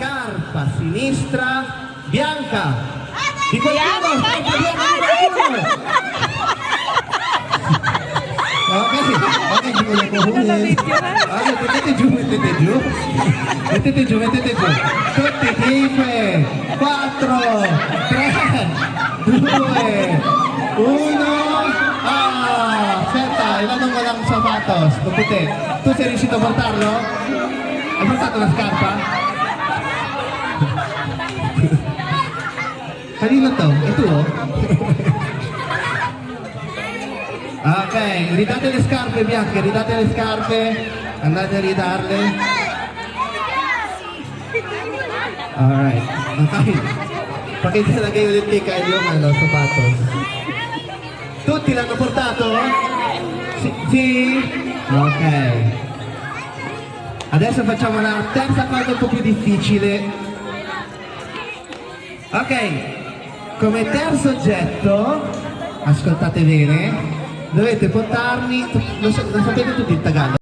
scarpa sinistra bianca. Di qualcuno, sempre bianca di qualcuno. Ok, ci voglio comunque. Allora, mettete giù, mettete giù. Mettete giù, mettete giù. Tutti, 5, 4, 3, 2, 1. Aspetta, ilan walang sapatos. Puputi. Tu sei riuscito a portarlo? Hai portato la scarpa? Kanino to? È tuo? Ok, ridate le scarpe bianche, ridate le scarpe. Andate a ridarle. Alright. Okay. Pakita lagay ulit kay Kyle yung sapatos. Tutti l'hanno portato? Sì? Ok. Adesso facciamo la terza cosa un po' più difficile. Ok. Come terzo oggetto, ascoltate bene, dovete portarmi, lo sapete tutti il Tagalog?